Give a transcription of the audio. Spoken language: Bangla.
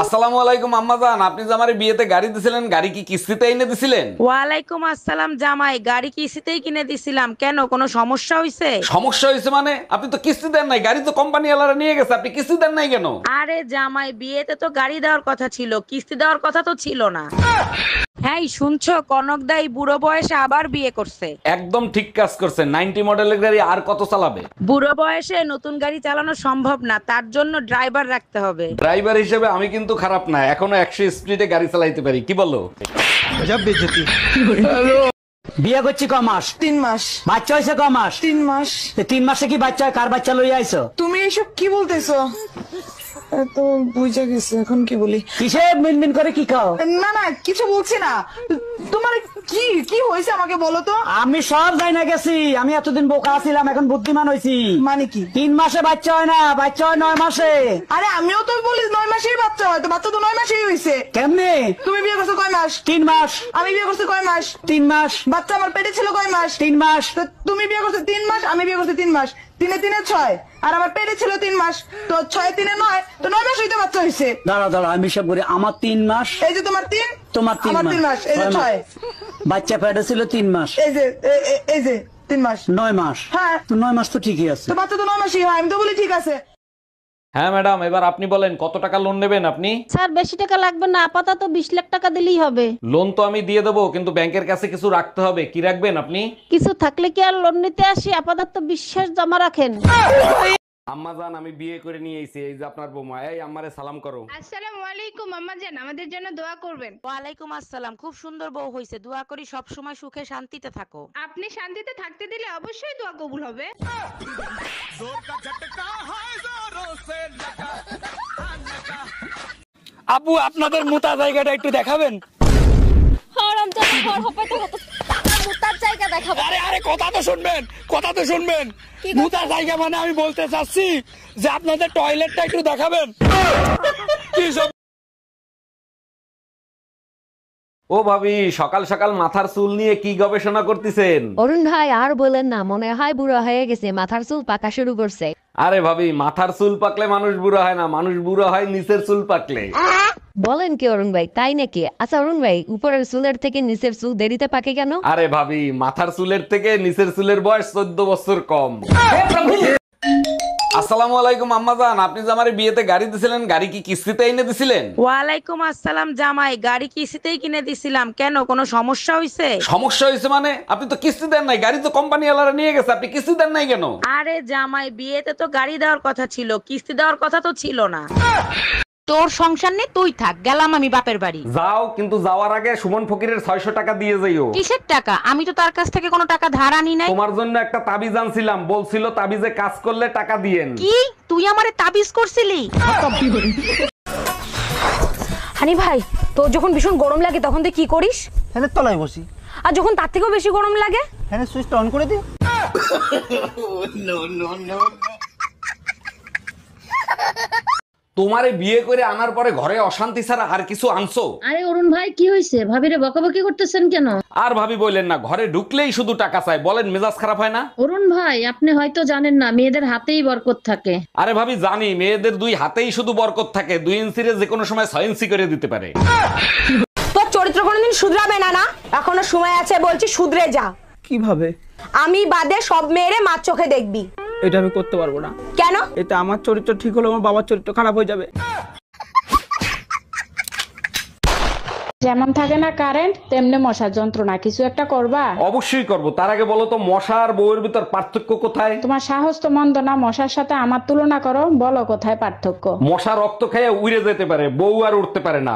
আসসালামু আলাইকুম আম্মাজান, আপনি যে আমারে বিয়েতে গাড়ি দিছিলেন, গাড়ি কি কিস্তিতে এনে দিছিলেন? ওয়ালাইকুম আসসালাম জামাই, গাড়ি কিস্তিতেই কিনে দিছিলাম। কেন, কোনো সমস্যা হয়েছে? সমস্যা হয়েছে মানে? আপনি তো কিস্তি দেন নাই, গাড়ি তো কোম্পানি ওয়ালারা নিয়ে গেছে, আপনি কিস্তি দেন নাই কেন? আরে জামাই, বিয়েতে তো গাড়ি দেওয়ার কথা ছিল, কিস্তি দেওয়ার কথা তো ছিল না। হ্যাঁ শুনছো, কনক দাই বুড়ো বয়সে আবার বিয়ে করছে। একদম ঠিক কাজ করছেন। 90 মডেলের গাড়ি আর কত চালাবে? বুড়ো বয়সে নতুন গাড়ি চালানো সম্ভব না, তার জন্য ড্রাইভার রাখতে হবে। ড্রাইভার হিসেবে আমি কিন্তু খারাপ না, এখনো 100 স্পিডে গাড়ি চালাইতে পারি, কি বলো? বিয়ে করছি ক মাস? 3 মাস। বাচ্চা হয়েছে ক মাস? 3 মাস। 3 মাসে কি বাচ্চা হয়? কার বাচ্চা লইয়া আইছো? তুমি এসব কি বলতেছো? তো বুঝে গেছে, এখন কি বলি? কিসে মিনমিন করে কি খাও? না না, কিছু বলছি না। তোমার কি কি হয়েছে আমাকে বলো তো। আমি সব যাই না গেছি, আমি এতদিন বোকা ছিলাম, এখন বুদ্ধিমান হয়েছি। মানে কি? 3 মাসে বাচ্চা হয় না, বাচ্চা হয় 9 মাসে। আরে আমিও তো বলি 9 মাসেই বাচ্চা হয়, তো বাচ্চা তো 9 মাসেই হয়েছে। কেমনে? তুমি বিয়ে করছো কয় মাস? 3 মাস। আমি বিয়ে করছি কয় মাস? 3 মাস। বাচ্চা আমার পেটে ছিল কয় মাস? 3 মাস। তো তুমি বিয়ে করছো 3 মাস, আমি বিয়ে করছি 3 মাস। 3 এ 3 এ 6, আর আমার পেটে ছিল 3 মাস, তো 6 এ 3 এ 9, তো 9 মাস হইতে বাচ্চা হয়েছে। দাঁড়া দাঁড়া, আমি সব করি। আমার 3 মাস, এই যে তোমার 3, তোমার 3 আমার 3 মাস, এই যে 6। বাচ্চা পেটে ছিল 3 মাস, এই যে এই যে 3 মাস। 9 মাস। হ্যাঁ। তো 9 মাস তো ঠিকই আছে। তো বাচ্চা তো 9 মাসই হয়, আমি তো বলি ঠিক আছে। হ্যাঁ ম্যাডাম, এবার আপনি বলেন কত টাকা লোন নেবেন আপনি? স্যার বেশি টাকা লাগবে না, আপাতত 20 লাখ টাকা দিলেই হবে। লোন তো আমি দিয়ে দেবো, কিন্তু ব্যাংকের কাছে কিছু রাখতে হবে। কি রাখবেন আপনি? কিছু থাকলে কি আর লোন নিতে আসি? আপাতত বিশ্বাস জমা রাখেন। আম্মাজান, আমি বিয়ে করে নিয়ে এসেছি, এই যে আপনার বৌমা। এই আম্মারে সালাম করো। আসসালামু আলাইকুম আম্মাজান, আমাদের জন্য দোয়া করবেন। ওয়ালাইকুম আসসালাম, খুব সুন্দর বউ হয়েছে, দোয়া করি সব সময় সুখে শান্তিতে থাকো। আপনি শান্তিতে থাকতে দিলে অবশ্যই দোয়া কবুল হবে। আপু, আপনাদের মুতা জায়গাটা একটু দেখাবেন? আরে আরে, কথা তো শুনবেন, কথা তো শুনবেন। মুতার জায়গা মানে আমি বলতে চাচ্ছি যে আপনাদের টয়লেটটা একটু দেখাবেন। কি সব? ও ভাবি, সকাল সকাল মাথার চুল নিয়ে কি গবেষণা করতেছেন? অরুণ ভাই আর বলেন না, মনে হয় বুড়ো হয়ে গেছে, মাথার চুল পাকা শুরু করছে। আরে ভাবি, মাথার চুল পাকলে মানুষ বুড়ো হয় না, মানুষ বুড়ো হয় নিচের চুল পাকলে। বলেন কি অরুণ ভাই, তাই নাকি? আচ্ছা অরুণ ভাই, উপরের চুলের থেকে নিচের চুল দেরিতে পাকে কেন? আরে ভাবি, মাথার চুলের থেকে নিচের চুলের বয়স 14 বছর কম। আসসালামু আলাইকুম আম্মাজান, আপনি যে আমারে বিয়েতে গাড়ি দিছিলেন, গাড়ি কি কিস্তিতে এনে দিছিলেন? ওয়ালাইকুম আসসালাম জামাই, গাড়ি কিস্তিতেই কিনে দিছিলাম। কেন, কোনো সমস্যা হয়েছে? সমস্যা হয়েছে মানে? আপনি তো কিস্তি দেন নাই, গাড়ি তো কোম্পানি ওয়ালারা নিয়ে গেছে, আপনি কিস্তি দেন নাই কেন? আরে জামাই, বিয়েতে তো গাড়ি দেওয়ার কথা ছিল, কিস্তি দেওয়ার কথা তো ছিল না। তোর সংসার নেই, তুই থাক, গেলাম আমি বাপের বাড়ি। যাও, কিন্তু যাওয়ার আগে সুমন ফকিরের 600 টাকা দিয়ে যাইও। কিসের টাকা? আমি তো তার কাছ থেকে কোনো টাকা ধার আনি নাই। তোমার জন্য একটা তাবিজ আনছিলাম, বলছিল তাবিজে কাজ করলে টাকা দিয়েন। কি, তুই আমারে তাবিজ করছিলি? হানি ভাই, তোর যখন ভীষণ গরম লাগে তখন তুই কি করিস? ফ্যানের তলায় বসি। আর যখন তার থেকেও বেশি গরম লাগে? ফ্যানের সুইচটা অন করে দিই। তোমারে বিয়ে করে আনার পরে ঘরে অশান্তি ছাড়া আর কিছু আনছো? আরে অরুণ ভাই, কি হয়েছে? ভাবিরে বকাবকি করতেছেন কেন? আর ভাবি বললেন না, ঘরে ঢুকলেই শুধু টাকা চাই, বলেন মেজাজ খারাপ হয় না? অরুণ ভাই, আপনি হয়তো জানেন না, মেয়েদের হাতেই বরকত থাকে। আরে ভাবি জানি, মেয়েদের 2 হাতেই শুধু বরকত থাকে, 2 ইঞ্চিরে যে কোনো সময় 6 ইঞ্চি করে দিতে পারে। তোর চরিত্র কোনোদিন শুধরাবে না, না এখনো সময় আছে, বলছি শুধরে যা। কিভাবে? আমি বাদে সব মেয়েরে মার চোখে দেখবি। এটা আমি করতে পারবো না। কেন? এটা আমার চরিত্র ঠিক হলে আমার বাবার চরিত্র খারাপ হয়ে যাবে। যেমন থাকে না কারেন্ট, তেমনি মশার যন্ত্রণা, কিছু একটা করবা? অবশ্যই করব, তার আগে বলো তো মশা আর বউয়ের ভিতর পার্থক্য কোথায়? তোমার সাহস তো মন্দ না, মশার সাথে আমার তুলনা করো, বলো কোথায় পার্থক্য? মশা রক্ত খেয়ে উড়ে যেতে পারে, বউ আর উঠতে পারে না।